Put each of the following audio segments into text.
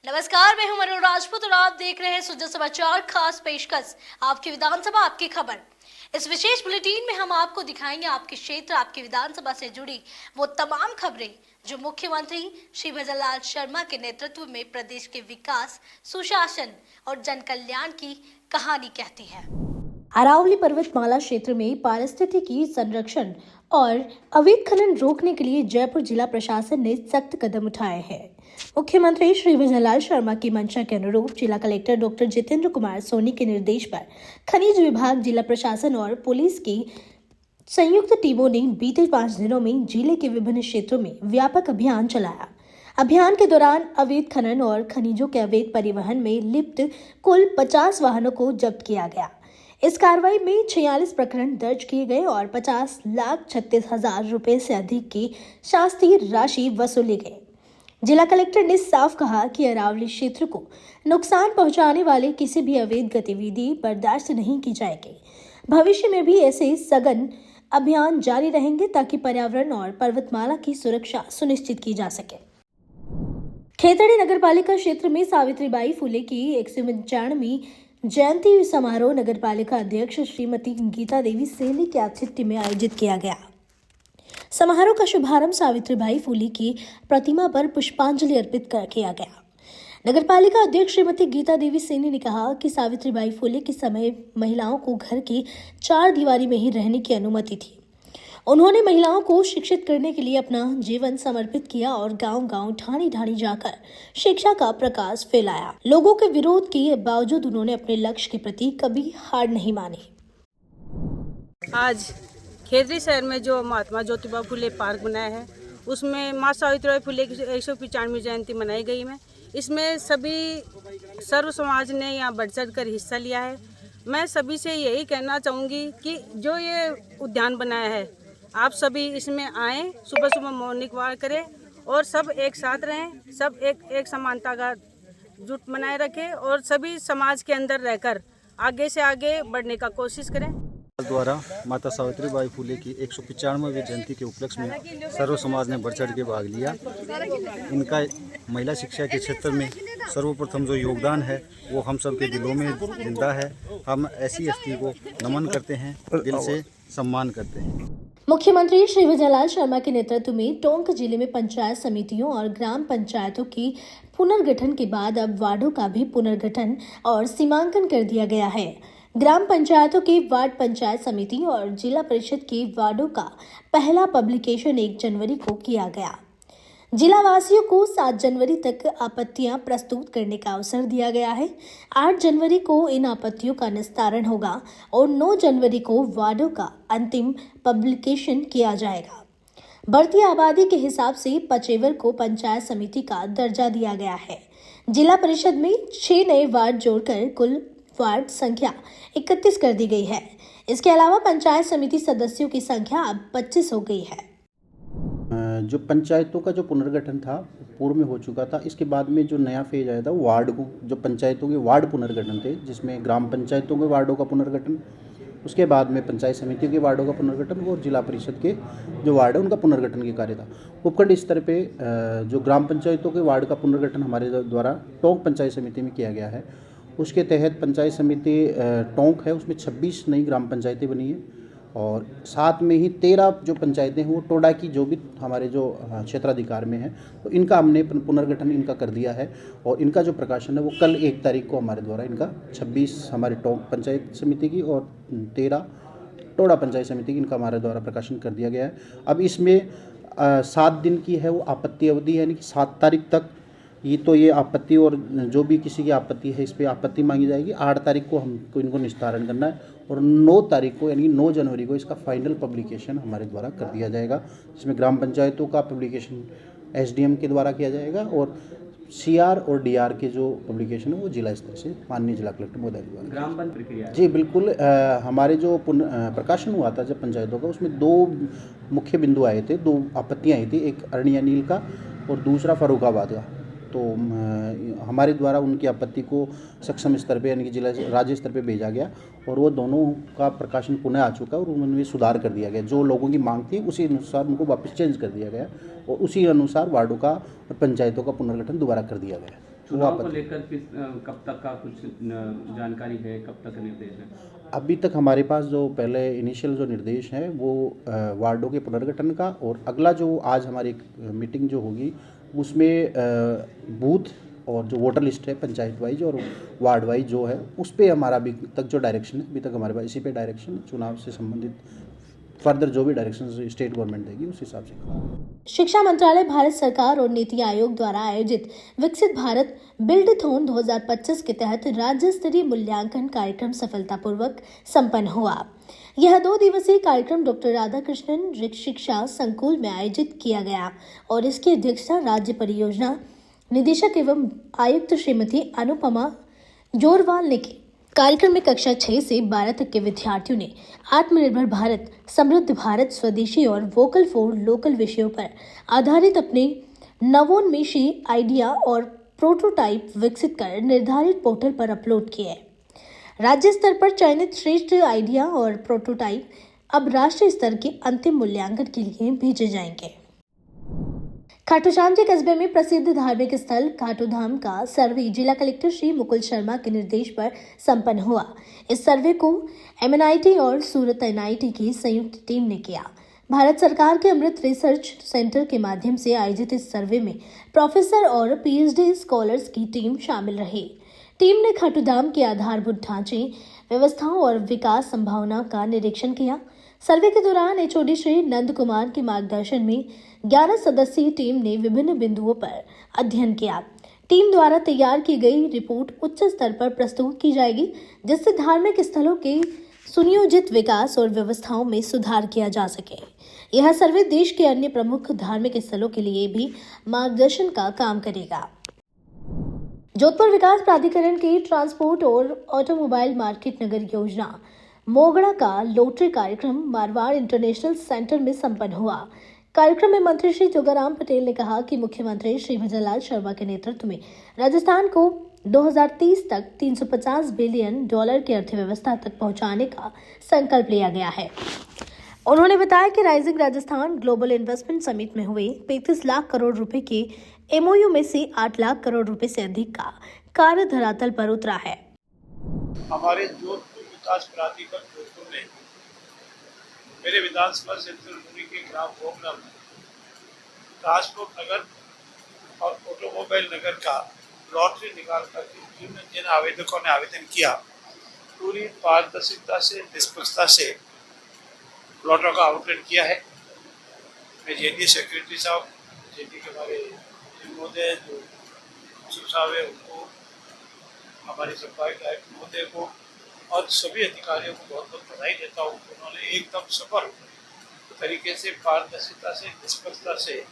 नमस्कार, मैं हूं मनु राजपूत और आप देख रहे हैं सुजन समाचार खास पेशकश आपकी विधानसभा आपकी खबर। इस विशेष बुलेटिन में हम आपको दिखाएंगे आपके क्षेत्र आपकी विधानसभा से जुड़ी वो तमाम खबरें जो मुख्यमंत्री श्री भजनलाल शर्मा के नेतृत्व में प्रदेश के विकास, सुशासन और जन कल्याण की कहानी कहती है। अरावली पर्वतमाला क्षेत्र में पारिस्थितिकी संरक्षण और अवैध खनन रोकने के लिए जयपुर जिला प्रशासन ने सख्त कदम उठाए हैं। मुख्यमंत्री श्री भजनलाल शर्मा की मंशा के अनुरूप जिला कलेक्टर डॉक्टर जितेंद्र कुमार सोनी के निर्देश पर खनिज विभाग, जिला प्रशासन और पुलिस की संयुक्त टीमों ने बीते 5 दिनों में जिले के विभिन्न क्षेत्रों में व्यापक अभियान चलाया। अभियान के दौरान अवैध खनन और खनिजों के अवैध परिवहन में लिप्त कुल 50 वाहनों को जब्त किया गया। इस कार्रवाई में 46 प्रकरण दर्ज किए गए और 50,36,000 रुपए से अधिक की शास्तीय राशि वसूली गई। जिला कलेक्टर ने साफ कहा कि अरावली क्षेत्र को नुकसान पहुंचाने वाले किसी भी अवैध गतिविधि बर्दाश्त नहीं की जाएगी। भविष्य में भी ऐसे सघन अभियान जारी रहेंगे ताकि पर्यावरण और पर्वतमाला की सुरक्षा सुनिश्चित की जा सके। खेतड़ी नगरपालिका क्षेत्र में सावित्रीबाई फुले की 195वीं जयंती समारोह नगरपालिका अध्यक्ष श्रीमती गीता देवी सेनी के आतिथ्य में आयोजित किया गया। समारोह का शुभारंभ सावित्रीबाई फुले की प्रतिमा पर पुष्पांजलि अर्पित कर किया गया। नगरपालिका अध्यक्ष श्रीमती गीता देवी सेनी ने कहा कि सावित्रीबाई फुले के समय महिलाओं को घर की 4 दीवारी में ही रहने की अनुमति थी। उन्होंने महिलाओं को शिक्षित करने के लिए अपना जीवन समर्पित किया और गांव-गांव, ढाणी-ढाणी जाकर शिक्षा का प्रकाश फैलाया। लोगों के विरोध के बावजूद उन्होंने अपने लक्ष्य के प्रति कभी हार नहीं मानी। आज खेतड़ी शहर में जो महात्मा ज्योतिबा फुले पार्क बनाया है, उसमें माँ सावित्रीबाई फुले की 195वीं जयंती मनाई गई है। इसमें सभी सर्व समाज ने यहाँ बढ़ चढ़ कर हिस्सा लिया है। मैं सभी से यही कहना चाहूँगी कि जो ये उद्यान बनाया है, आप सभी इसमें आएँ, सुबह सुबह मॉर्निंग वॉक करें और सब एक साथ रहें, सब एक समानता का जुट बनाए रखें और सभी समाज के अंदर रहकर आगे से आगे बढ़ने का कोशिश करें। द्वारा माता सावित्रीबाई फुले की 195वीं जयंती के उपलक्ष्य में सर्व समाज ने बढ़ चढ़ के भाग लिया। इनका महिला शिक्षा के क्षेत्र में सर्वप्रथम जो योगदान है वो हम सब के दिलों में जिंदा है। हम ऐसी हस्ती को नमन करते हैं, दिल से सम्मान करते हैं। मुख्यमंत्री श्री भजनलाल शर्मा के नेतृत्व में टोंक जिले में पंचायत समितियों और ग्राम पंचायतों की पुनर्गठन के बाद अब वार्डों का भी पुनर्गठन और सीमांकन कर दिया गया है। ग्राम पंचायतों की वार्ड पंचायत समिति और जिला परिषद के वार्डों का पहला पब्लिकेशन 1 जनवरी को किया गया। जिला वासियों को 7 जनवरी तक आपत्तियां प्रस्तुत करने का अवसर दिया गया है। 8 जनवरी को इन आपत्तियों का निस्तारण होगा और 9 जनवरी को वार्डों का अंतिम पब्लिकेशन किया जाएगा। बढ़ती आबादी के हिसाब से पचेवर को पंचायत समिति का दर्जा दिया गया है। जिला परिषद में 6 नए वार्ड जोड़कर कुल वार्ड संख्या 31 कर दी गई है। इसके अलावा पंचायत समिति सदस्यों की संख्या अब 25 हो गई है। जो पंचायतों का जो पुनर्गठन था पूर्व में हो चुका था। इसके बाद में जो नया फेज आया था वार्ड को, जो पंचायतों के वार्ड पुनर्गठन थे, जिसमें ग्राम पंचायतों के वार्डों का पुनर्गठन, उसके बाद में पंचायत समितियों के वार्डों का पुनर्गठन और जिला परिषद के जो वार्ड है उनका पुनर्गठन के कार्य था। उपखंड स्तर पे जो ग्राम पंचायतों के वार्ड का पुनर्गठन हमारे द्वारा टोंक पंचायत समिति में किया गया है। उसके तहत पंचायत समिति टोंक है, उसमें 26 नई ग्राम पंचायतें बनी हैं और साथ में ही 13 जो पंचायतें हैं वो टोडा की जो भी हमारे जो क्षेत्राधिकार में है, तो इनका हमने पुनर्गठन इनका कर दिया है और इनका जो प्रकाशन है वो कल 1 तारीख को हमारे द्वारा इनका 26 हमारे टोंक पंचायत समिति की और 13 टोडा पंचायत समिति की इनका हमारे द्वारा प्रकाशन कर दिया गया है। अब इसमें 7 दिन की है वो आपत्ति अवधि, यानी कि 7 तारीख तक ये आपत्ति और जो भी किसी की आपत्ति है इस पर आपत्ति मांगी जाएगी। 8 तारीख को हमको इनको निस्तारण करना है और 9 तारीख को यानी 9 जनवरी को इसका फाइनल पब्लिकेशन हमारे द्वारा कर दिया जाएगा, जिसमें ग्राम पंचायतों का पब्लिकेशन SDM के द्वारा किया जाएगा और CR और DR के जो पब्लिकेशन है वो जिला स्तर से माननीय जिला कलेक्टर महोदय द्वारा। ग्राम बंद प्रक्रिया जी बिल्कुल। हमारे जो प्रकाशन हुआ था जब पंचायतों का, उसमें 2 मुख्य बिंदु आए थे, 2 आपत्तियाँ आई थी, एक अरनिया नील का और दूसरा फर्रुखाबाद का। तो हमारे द्वारा उनकी आपत्ति को सक्षम स्तर पे यानी कि जिला राज्य स्तर पे भेजा गया और वो दोनों का प्रकाशन पुनः आ चुका और उनमें सुधार कर दिया गया। जो लोगों की मांग थी उसी अनुसार उनको वापस चेंज कर दिया गया और उसी अनुसार वार्डों का और पंचायतों का पुनर्गठन दोबारा कर दिया गया। चुनाव को लेकर कब तक का कुछ जानकारी है, कब तक निर्देश है? अभी तक हमारे पास जो पहले इनिशियल जो निर्देश हैं वो वार्डों के पुनर्गठन का, और अगला जो आज हमारी मीटिंग जो होगी उसमें बूथ और जो वोटर लिस्ट है पंचायत वाइज और वार्ड वाइज जो है उस पर हमारा अभी तक जो डायरेक्शन है, अभी तक हमारे पास इसी पे डायरेक्शन, चुनाव से संबंधित फर्दर जो भी डायरेक्शन स्टेट गवर्नमेंट देगी उस हिसाब से। शिक्षा मंत्रालय, भारत सरकार और नीति आयोग द्वारा आयोजित विकसित भारत बिल्डथॉन 2025 के तहत राज्य स्तरीय मूल्यांकन कार्यक्रम सफलतापूर्वक संपन्न हुआ। यह 2 दिवसीय कार्यक्रम डॉक्टर राधाकृष्णन शिक्षा संकुल में आयोजित किया गया और इसकी अध्यक्षता राज्य परियोजना निदेशक एवं आयुक्त श्रीमती अनुपमा जोरवाल ने की। कार्यक्रम में कक्षा 6 से 12 तक के विद्यार्थियों ने आत्मनिर्भर भारत, समृद्ध भारत, स्वदेशी और वोकल फॉर लोकल विषयों पर आधारित अपने नवोन्मेषी आइडिया और प्रोटोटाइप विकसित कर निर्धारित पोर्टल पर अपलोड किए। राज्य स्तर पर चयनित श्रेष्ठ आइडिया और प्रोटोटाइप अब राष्ट्रीय स्तर के अंतिम मूल्यांकन के लिए भेजे जाएंगे। खाटू श्याम जी कस्बे में प्रसिद्ध धार्मिक स्थल खाटू धाम का सर्वे जिला कलेक्टर श्री मुकुल शर्मा के निर्देश पर संपन्न हुआ। इस सर्वे को MNIT और सूरत NIT की संयुक्त टीम ने किया। भारत सरकार के अमृत रिसर्च सेंटर के माध्यम से आयोजित इस सर्वे में प्रोफेसर और PhD स्कॉलर्स की टीम शामिल रही। टीम ने खाटू धाम के आधारभूत ढांचे, व्यवस्थाओं और विकास संभावना का निरीक्षण किया। सर्वे के दौरान HOD श्री नंद कुमार के मार्गदर्शन में 11 सदस्यीय टीम ने विभिन्न बिंदुओं पर अध्ययन किया। टीम द्वारा तैयार की गई रिपोर्ट उच्च स्तर पर प्रस्तुत की जाएगी, जिससे धार्मिक स्थलों के सुनियोजित विकास और व्यवस्थाओं में सुधार किया जा सके। यह सर्वे देश के अन्य प्रमुख धार्मिक स्थलों के लिए भी मार्गदर्शन का काम करेगा। जोधपुर विकास प्राधिकरण की ट्रांसपोर्ट और ऑटोमोबाइल मार्केट नगर योजना मोगड़ा का लोटरी कार्यक्रम मारवाड़ इंटरनेशनल सेंटर में संपन्न हुआ। कार्यक्रम में मंत्री श्री जोगाराम पटेल ने कहा कि मुख्यमंत्री श्री भजनलाल शर्मा के नेतृत्व में राजस्थान को 2030 तक $350 बिलियन की अर्थव्यवस्था तक पहुंचाने का संकल्प लिया गया है। उन्होंने बताया कि rising Rajasthan global investment summit में हुए 35 लाख करोड़ रुपए के MOU में से 8 लाख करोड़ रुपए से अधिक का कार्य धरातल पर उतरा है। हमारे जोधपुर विकास प्राधिकरण जोधपुर ने मेरे विधानसभा क्षेत्र के ग्राम मोगड़ा में ट्रांसपोर्ट नगर और ऑटोमोबाइल नगर का लॉटरी निकाल कर जिन आवेदकों ने आवेदन किया पूरी पारदर्शिता से, निष्पक्षता से लॉटरी का आउटलेट किया है। मैं JD सेक्रेटरी साहब, JD के हमारे महोदय जो सचिव साहब है उनको, हमारे सफाई डायरेक्टर महोदय को और सभी अधिकारियों को बहुत बहुत बधाई देता हूँ। उन्होंने एकदम सफल तरीके से, पारदर्शिता से, निष्पक्षता से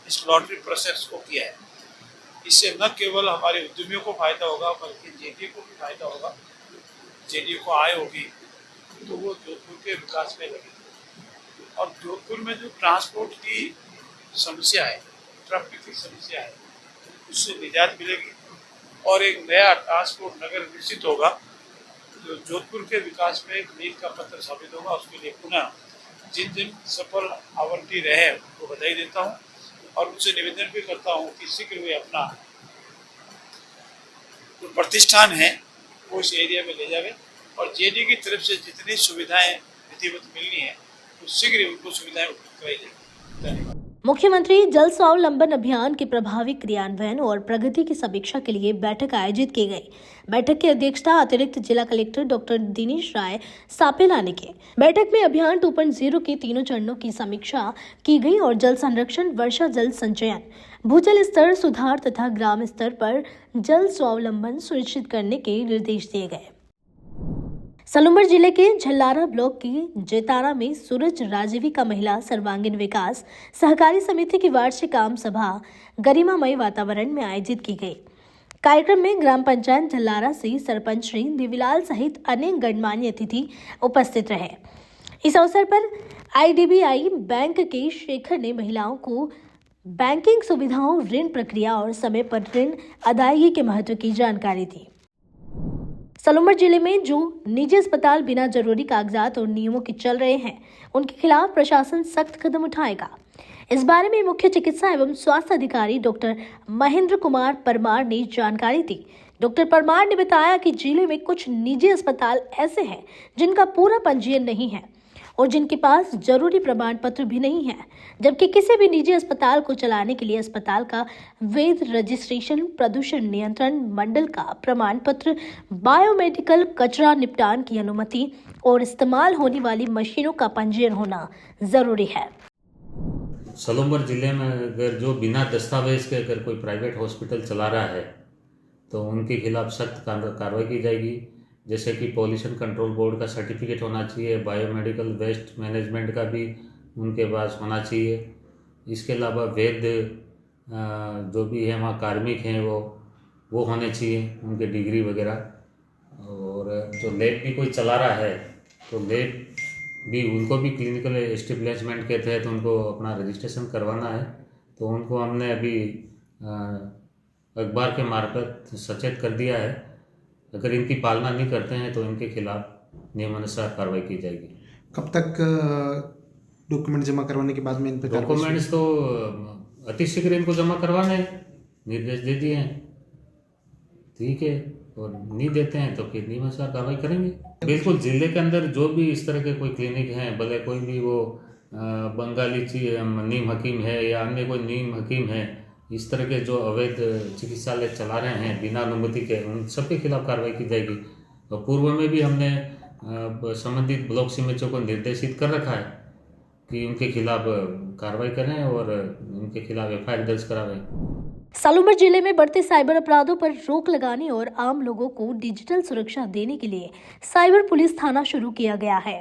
इस लॉटरी प्रोसेस को किया है। इससे न केवल हमारे उद्यमियों को फायदा होगा बल्कि JD को भी फायदा होगा। JD को आय होगी तो वो जोधपुर के विकास में लगेगी। और जोधपुर में जो ट्रांसपोर्ट की समस्या है, ट्रैफिक की समस्या है, उससे निजात मिलेगी और एक नया ट्रांसपोर्ट नगर विकसित होगा जो जोधपुर के विकास में एक मील का पत्थर साबित होगा। उसके लिए पुनः जिन जिन सफल आवंटी रहे उनको बधाई देता हूँ और उनसे निवेदन भी करता हूँ कि शीघ्र वे अपना जो प्रतिष्ठान है वो इस एरिया में ले जावे और JD की तरफ से जितनी सुविधाएं विधिवत मिलनी है तो शीघ्र उनको सुविधाएं उपलब्ध कराई जाएगी। धन्यवाद। मुख्यमंत्री जल स्वावलंबन अभियान के प्रभावी क्रियान्वयन और प्रगति की समीक्षा के लिए बैठक आयोजित की गई। बैठक की अध्यक्षता अतिरिक्त जिला कलेक्टर डॉक्टर दिनेश राय सापेला ने की। बैठक में अभियान 2.0 के तीनों चरणों की समीक्षा की गई और जल संरक्षण, वर्षा जल संचयन, भूजल स्तर सुधार तथा ग्राम स्तर पर जल स्वावलंबन सुनिश्चित करने के निर्देश दिए गए। सलूमर जिले के झल्लारा ब्लॉक की जेतारा में सूरज राजीविका महिला सर्वांगीण विकास सहकारी समिति की वार्षिक आम सभा गरिमामय वातावरण में आयोजित की गई। कार्यक्रम में ग्राम पंचायत झल्लारा से सरपंच श्री देवीलाल सहित अनेक गणमान्य अतिथि उपस्थित रहे। इस अवसर पर IDBI बैंक के शेखर ने महिलाओं को बैंकिंग सुविधाओं, ऋण प्रक्रिया और समय पर ऋण अदायगी के महत्व की जानकारी दी। सलूमर जिले में जो निजी अस्पताल बिना जरूरी कागजात और नियमों के चल रहे हैं, उनके खिलाफ प्रशासन सख्त कदम उठाएगा। इस बारे में मुख्य चिकित्सा एवं स्वास्थ्य अधिकारी डॉक्टर महेंद्र कुमार परमार ने जानकारी दी। डॉक्टर परमार ने बताया कि जिले में कुछ निजी अस्पताल ऐसे हैं जिनका पूरा पंजीयन नहीं है और जिनके पास जरूरी प्रमाण पत्र भी नहीं है, जबकि किसी भी निजी अस्पताल को चलाने के लिए अस्पताल का वैध रजिस्ट्रेशन, प्रदूषण नियंत्रण मंडल का प्रमाण पत्र, बायोमेडिकल कचरा निपटान की अनुमति और इस्तेमाल होने वाली मशीनों का पंजीयन होना जरूरी है। सलूमपुर जिले में अगर जो बिना दस्तावेज के अगर कोई प्राइवेट हॉस्पिटल चला रहा है तो उनके खिलाफ सख्त कार्रवाई की जाएगी। जैसे कि पॉल्यूशन कंट्रोल बोर्ड का सर्टिफिकेट होना चाहिए, बायोमेडिकल वेस्ट मैनेजमेंट का भी उनके पास होना चाहिए। इसके अलावा वैध जो भी है वहाँ कार्मिक हैं वो होने चाहिए, उनके डिग्री वगैरह। और जो लैब भी कोई चला रहा है तो लैब भी उनको भी क्लिनिकल एस्टेब्लिशमेंट के तहत उनको अपना रजिस्ट्रेशन करवाना है। तो उनको हमने अभी अखबार के मार्फत सचेत कर दिया है। अगर इनकी पालना नहीं करते हैं तो इनके खिलाफ नियमानुसार कार्रवाई की जाएगी। कब तक डॉक्यूमेंट जमा करवाने के बाद में इन पर डॉक्यूमेंट्स तो अतिशीघ्र इनको जमा करवाने निर्देश दे दिए हैं, ठीक है। और नहीं देते हैं तो फिर नियमानुसार कार्रवाई करेंगे। बिल्कुल जिले के अंदर जो भी इस तरह के कोई क्लिनिक हैं, भले कोई भी वो बंगाली नीम हकीम है या अन्य कोई नीम हकीम है, इस तरह के जो अवैध चिकित्सालय चला रहे हैं बिना अनुमति के, उन सबके खिलाफ कार्रवाई की जाएगी। और पूर्व में भी हमने संबंधित ब्लॉक सीएमएचओ को निर्देशित कर रखा है कि उनके खिलाफ कार्रवाई करें और उनके खिलाफ एफआईआर दर्ज करावें। सलूमपुर जिले में बढ़ते साइबर अपराधों पर रोक लगाने और आम लोगों को डिजिटल सुरक्षा देने के लिए साइबर पुलिस थाना शुरू किया गया है।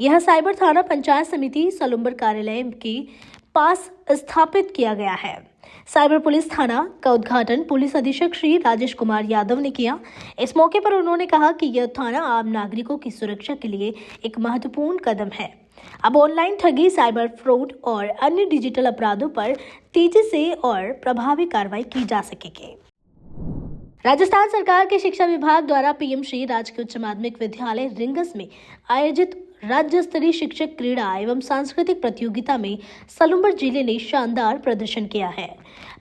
यह साइबर थाना पंचायत समिति सलूमपुर कार्यालय के पास स्थापित किया गया है। साइबर पुलिस थाना का उद्घाटन पुलिस अधीक्षक श्री राजेश कुमार यादव ने किया। इस मौके पर उन्होंने कहा कि यह थाना आम नागरिकों की सुरक्षा के लिए एक महत्वपूर्ण कदम है। अब ऑनलाइन ठगी, साइबर फ्रॉड और अन्य डिजिटल अपराधों पर तेजी से और प्रभावी कार्रवाई की जा सकेगी। राजस्थान सरकार के शिक्षा विभाग द्वारा पीएम श्री राजकीय उच्च माध्यमिक विद्यालय रिंगस में आयोजित राज्य स्तरीय शिक्षक क्रीड़ा एवं सांस्कृतिक प्रतियोगिता में सलूमपुर जिले ने शानदार प्रदर्शन किया है।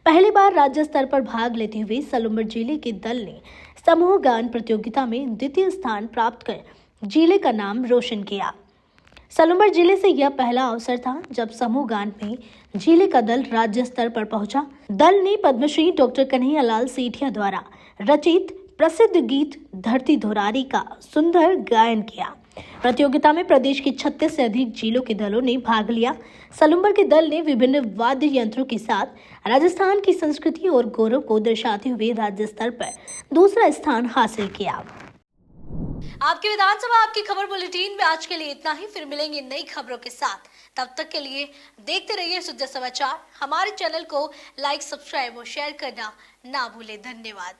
पहली बार राज्य स्तर पर भाग लेते हुए सलूमपुर जिले के दल ने समूह गान प्रतियोगिता में द्वितीय स्थान प्राप्त कर जिले का नाम रोशन किया। सलूमपुर जिले से यह पहला अवसर था जब समूह गान में जिले का दल राज्य स्तर पर पहुंचा। दल ने पद्मश्री डॉक्टर कन्हैयालाल सेठिया द्वारा रचित प्रसिद्ध गीत धरती धुरारी का सुंदर गायन किया। प्रतियोगिता में प्रदेश के 36 से अधिक जिलों के दलों ने भाग लिया। सलूमपुर के दल ने विभिन्न वाद्य यंत्रों के साथ राजस्थान की संस्कृति और गौरव को दर्शाते हुए राज्य स्तर पर दूसरा स्थान हासिल किया। आपकी विधानसभा आपकी खबर बुलेटिन में आज के लिए इतना ही। फिर मिलेंगे नई खबरों के साथ। तब तक के लिए देखते रहिए सुद्धा समाचार। हमारे चैनल को लाइक, सब्सक्राइब और शेयर करना ना भूलें। धन्यवाद।